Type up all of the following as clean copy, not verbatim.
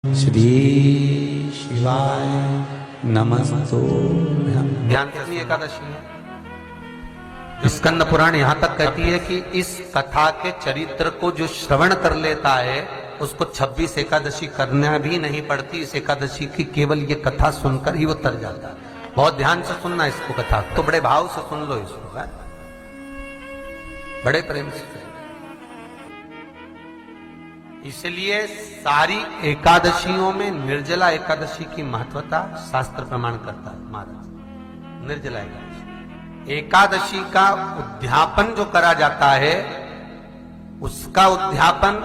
श्री शिवाय नमस्तुभ्यं। ध्यान से एकादशी है। स्कंद पुराण यहाँ तक कहती है कि इस कथा के चरित्र को जो श्रवण कर लेता है उसको 26 एकादशी करना भी नहीं पड़ती। इस एकादशी की केवल ये कथा सुनकर ही वो तर जाता है। बहुत ध्यान से सुनना इसको, कथा तो बड़े भाव से सुन लो इसको, है? बड़े प्रेम से। इसलिए सारी एकादशियों में निर्जला एकादशी की महत्वता शास्त्र प्रमाण करता है। महाराज निर्जला एकादशी का उद्यापन जो करा जाता है, उसका उद्यापन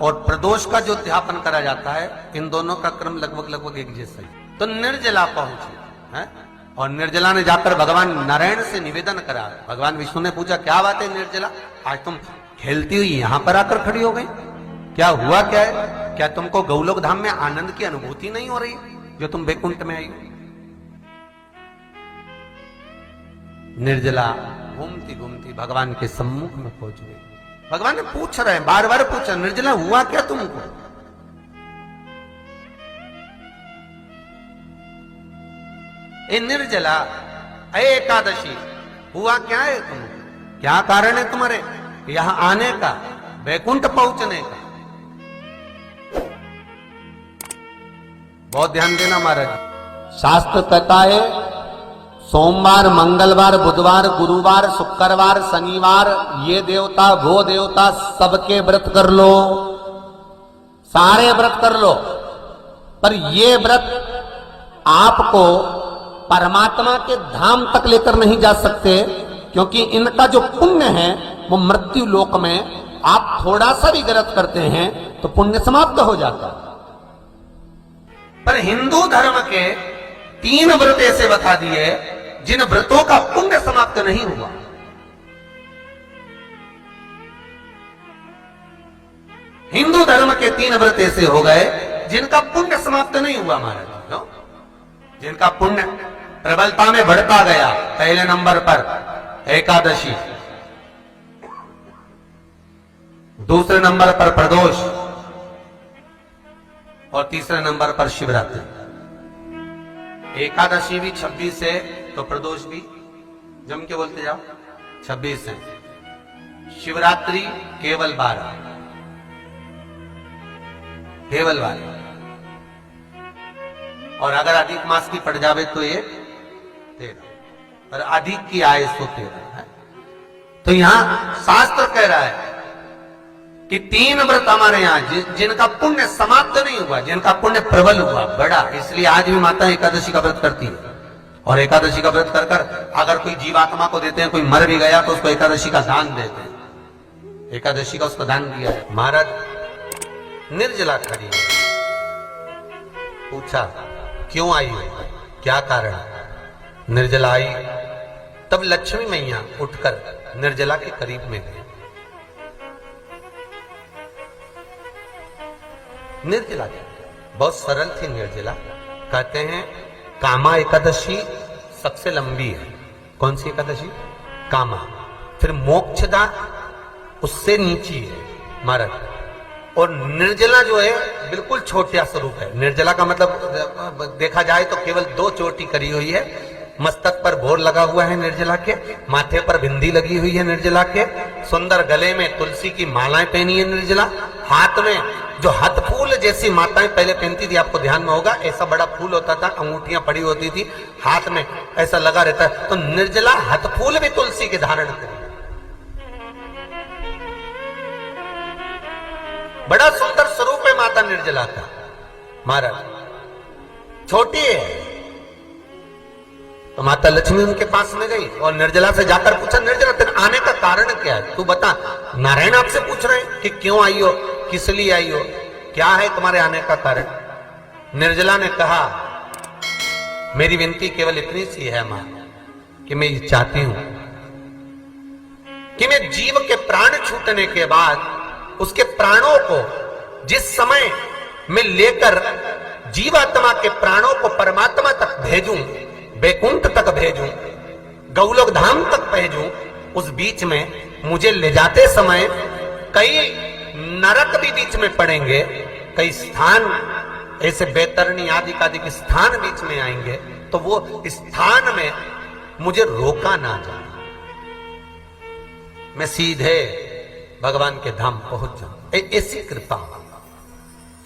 और प्रदोष का जो उद्यापन करा जाता है, इन दोनों का क्रम लगभग एक जैसा ही। तो निर्जला पहुंचे है, और निर्जला ने जाकर भगवान नारायण से निवेदन करा। भगवान विष्णु ने पूछा, क्या बात है निर्जला, आज तुम खेलती हुई यहां पर आकर खड़ी हो गई, क्या हुआ क्या है? क्या तुमको गौलोक धाम में आनंद की अनुभूति नहीं हो रही जो तुम बैकुंठ में आई हो? निर्जला घूमती घूमती भगवान के सम्मुख में पहुंच गई। भगवान ने पूछ रहे हैं, बार बार पूछा, निर्जला हुआ क्या तुमको? ए निर्जला, ए एकादशी, हुआ क्या है तुमको? क्या कारण है तुम्हारे यहां आने का, बैकुंठ पहुंचने का? बहुत ध्यान देना महाराज। शास्त्र कहता है सोमवार, मंगलवार, बुधवार, गुरुवार, शुक्रवार, शनिवार, ये देवता वो देवता सबके व्रत कर लो, सारे व्रत कर लो, पर ये व्रत आपको परमात्मा के धाम तक लेकर नहीं जा सकते, क्योंकि इनका जो पुण्य है वो मृत्यु लोक में आप थोड़ा सा भी गलत करते हैं तो पुण्य समाप्त हो जाता है। पर हिंदू धर्म के 3 व्रत ऐसे बता दिए जिन व्रतों का पुण्य समाप्त नहीं हुआ। हिंदू धर्म के 3 व्रत ऐसे हो गए जिनका पुण्य समाप्त नहीं हुआ महाराज, जिनका पुण्य प्रबलता में बढ़ता गया। पहले नंबर पर एकादशी, दूसरे नंबर पर प्रदोष, और तीसरे नंबर पर शिवरात्रि। एकादशी भी 26 है तो प्रदोष भी जम के बोलते जाओ 26 है। शिवरात्रि केवल 12, केवल 12, और अगर अधिक मास की पड़ जावे तो ये 13, और अधिक की आए तो 13 है। तो यहां शास्त्र कह रहा है कि 3 व्रत हमारे यहाँ जिनका पुण्य समाप्त नहीं हुआ, जिनका पुण्य प्रबल हुआ, बड़ा। इसलिए आज भी माता एकादशी का व्रत करती है, और एकादशी का व्रत कर कर अगर कोई जीवात्मा को देते हैं, कोई मर भी गया तो उसको एकादशी का दान देते हैं। एकादशी का उसको दान दिया है। महाराज निर्जला खड़ी है, पूछा क्यों आई हो, क्या कारण? निर्जला आई, तब लक्ष्मी मैया उठकर निर्जला के करीब में गई। निर्जला बहुत सरल थी निर्जला। कहते हैं कामा एकादशी सबसे लंबी है। कौन सी एकादशी? कामा। फिर मोक्षदा उससे नीची है महाराज, और निर्जला जो है बिल्कुल छोटा स्वरूप है। निर्जला का मतलब देखा जाए तो केवल 2 चोटी करी हुई है। मस्तक पर भोर लगा हुआ है निर्जला के, माथे पर बिंदी लगी हुई है निर्जला के, सुंदर गले में तुलसी की मालाएं पहनी है निर्जला, हाथ में जो हाथ फूल जैसी माताएं पहले पहनती थी, आपको ध्यान में होगा, ऐसा बड़ा फूल होता था, अंगूठियां पड़ी होती थी, हाथ में ऐसा लगा रहता है। तो निर्जला हाथ फूल भी तुलसी के धारण करी, बड़ा सुंदर स्वरूप है माता निर्जला का महाराज। छोटी है तो माता लक्ष्मी उनके पास में गई और निर्जला से जाकर पूछा, निर्जला तेरे आने का कारण क्या है, तू बता। नारायण आपसे पूछ रहे हैं कि क्यों आई हो, किस लिए आई हो, क्या है तुम्हारे आने का कारण? निर्जला ने कहा, मेरी विनती केवल इतनी सी है मां, कि मैं ये चाहती हूं कि मैं जीव के प्राण छूटने के बाद उसके प्राणों को जिस समय मैं लेकर जीवात्मा के प्राणों को परमात्मा तक भेजूं, बैकुंठ तक भेजूं, गौलोक धाम तक भेजूं, उस बीच में मुझे ले जाते समय कई नरक भी बीच में पड़ेंगे, कई स्थान ऐसे बैतरणी आदि के स्थान बीच में आएंगे तो वो स्थान में मुझे रोका ना जाए, मैं सीधे भगवान के धाम पहुंच जाऊं। ऐसी कृपा,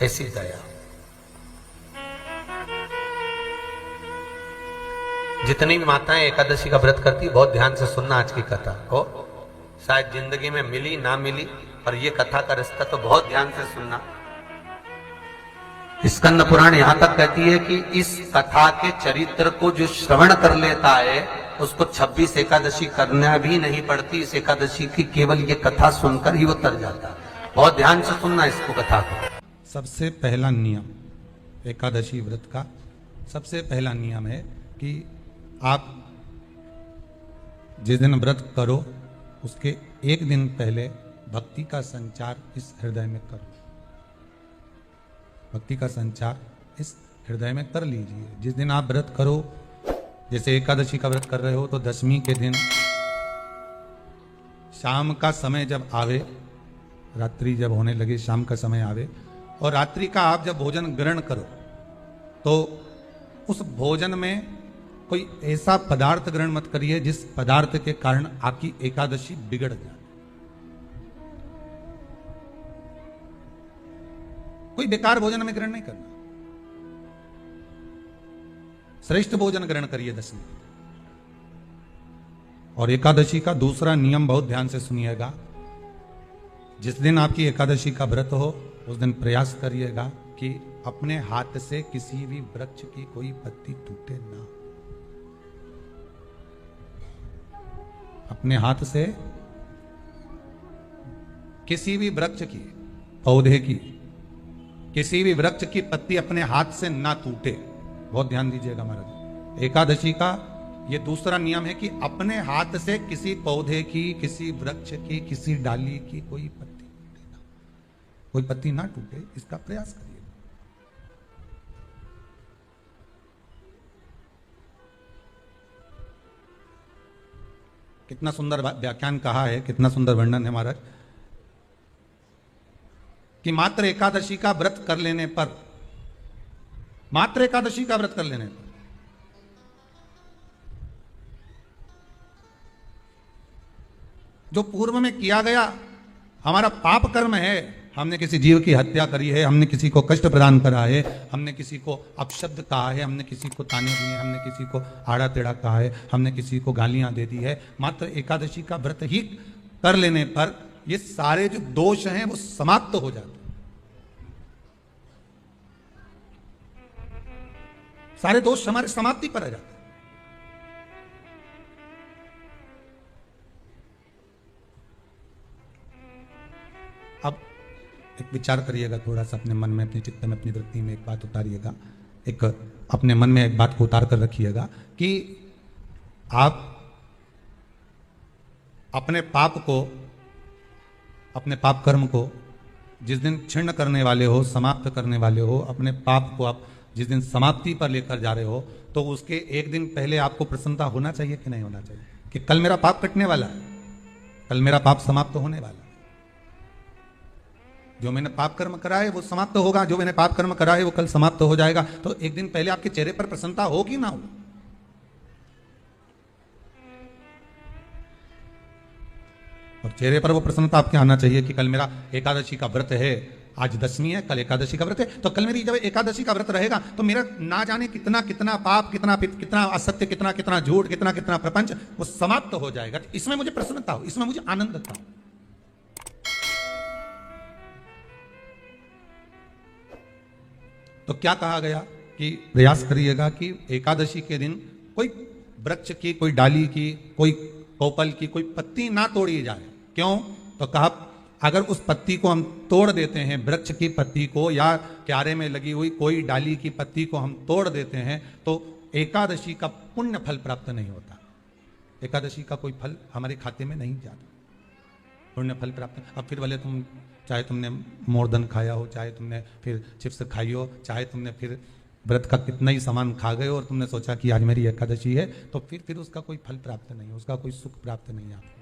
ऐसी दया। जितनी भी माताएं एकादशी का व्रत करती, बहुत ध्यान से सुनना आज की कथा को। शायद जिंदगी में मिली ना मिली, पर ये कथा का रिश्ता तो बहुत ध्यान से सुनना। स्कंद पुराण यहां तक कहती है कि इस कथा के चरित्र को जो श्रवण कर लेता है उसको 26 एकादशी करना भी नहीं पड़ती। इस एकादशी की केवल ये कथा सुनकर ही वो तर जाता है। बहुत ध्यान से सुनना इसको, कथा को। सबसे पहला नियम एकादशी व्रत का, सबसे पहला नियम है कि आप जिस दिन व्रत करो उसके एक दिन पहले भक्ति का संचार इस हृदय में करो। भक्ति का संचार इस हृदय में कर लीजिए। जिस दिन आप व्रत करो, जैसे एकादशी का व्रत कर रहे हो तो दशमी के दिन शाम का समय जब आवे, रात्रि जब होने लगे, शाम का समय आवे और रात्रि का आप जब भोजन ग्रहण करो तो उस भोजन में कोई ऐसा पदार्थ ग्रहण मत करिए जिस पदार्थ के कारण आपकी एकादशी बिगड़ जाए। कोई बेकार भोजन में ग्रहण नहीं करना, श्रेष्ठ भोजन ग्रहण करिए दशमी। और एकादशी का दूसरा नियम बहुत ध्यान से सुनिएगा। जिस दिन आपकी एकादशी का व्रत हो उस दिन प्रयास करिएगा कि अपने हाथ से किसी भी वृक्ष की कोई पत्ती टूटे ना। अपने हाथ से किसी भी वृक्ष की, पौधे की, किसी भी वृक्ष की पत्ती अपने हाथ से ना टूटे। बहुत ध्यान दीजिएगा महाराज। एकादशी का ये दूसरा नियम है कि अपने हाथ से किसी पौधे की, किसी वृक्ष की, किसी डाली की कोई पत्ती टूटे ना, कोई पत्ती ना टूटे, इसका प्रयास करिए। कितना सुंदर व्याख्यान कहा है, कितना सुंदर वर्णन है महाराज कि मात्र एकादशी का व्रत कर लेने पर, मात्र एकादशी का व्रत कर लेने पर जो पूर्व में किया गया हमारा पाप कर्म है, हमने किसी जीव की हत्या करी है, हमने किसी को कष्ट प्रदान करा है, हमने किसी को अपशब्द कहा है, हमने किसी को ताने दिए, हमने किसी को आड़ा टेढ़ा कहा है, हमने किसी को गालियां दे दी है, मात्र एकादशी का व्रत ही कर लेने पर ये सारे जो दोष हैं वो समाप्त हो जाते हैं। सारे दोष हमारे समाप्ति पर आ जाते हैं। अब एक विचार करिएगा थोड़ा सा अपने मन में, अपने चित्त में, अपनी वृत्ति में एक बात उतारिएगा। एक अपने मन में एक बात को उतार कर रखिएगा कि आप अपने पाप को, अपने पाप कर्म को जिस दिन क्षीण करने वाले हो, समाप्त करने वाले हो, अपने पाप को आप जिस दिन समाप्ति पर लेकर जा रहे हो तो उसके एक दिन पहले आपको प्रसन्नता होना चाहिए कि नहीं होना चाहिए कि कल मेरा पाप कटने वाला है, कल मेरा पाप समाप्त होने वाला है। जो मैंने पाप कर्म करा है वो समाप्त होगा, जो मैंने पाप कर्म करा है वो कल समाप्त हो जाएगा। तो एक दिन पहले आपके चेहरे पर प्रसन्नता हो कि ना हो? और चेहरे पर वो प्रसन्नता आपके आना चाहिए कि कल मेरा एकादशी का व्रत है, आज दशमी है, कल एकादशी का व्रत है, तो कल मेरी जब एकादशी का व्रत रहेगा तो मेरा ना जाने कितना कितना पाप, कितना असत्य, कितना झूठ, कितना प्रपंच वो समाप्त हो जाएगा। इसमें मुझे प्रसन्नता हो, इसमें मुझे आनंद था। तो क्या कहा गया कि प्रयास करिएगा कि एकादशी के दिन कोई वृक्ष की, कोई डाली की, कोई कोपल की कोई पत्ती ना तोड़ी जाए। क्यों? तो कहा अगर उस पत्ती को हम तोड़ देते हैं, वृक्ष की पत्ती को या क्यारे में लगी हुई कोई डाली की पत्ती को हम तोड़ देते हैं तो एकादशी का पुण्य फल प्राप्त नहीं होता, एकादशी का कोई फल हमारे खाते में नहीं जाता, पुण्य फल प्राप्त। अब फिर भले तुम, चाहे तुमने मोरधन खाया हो, चाहे तुमने फिर चिप्स खाई हो, चाहे तुमने फिर व्रत का कितना ही सामान खा गए और तुमने सोचा कि आज मेरी एकादशी है, तो फिर उसका कोई फल प्राप्त नहीं, उसका कोई सुख प्राप्त नहीं आपको।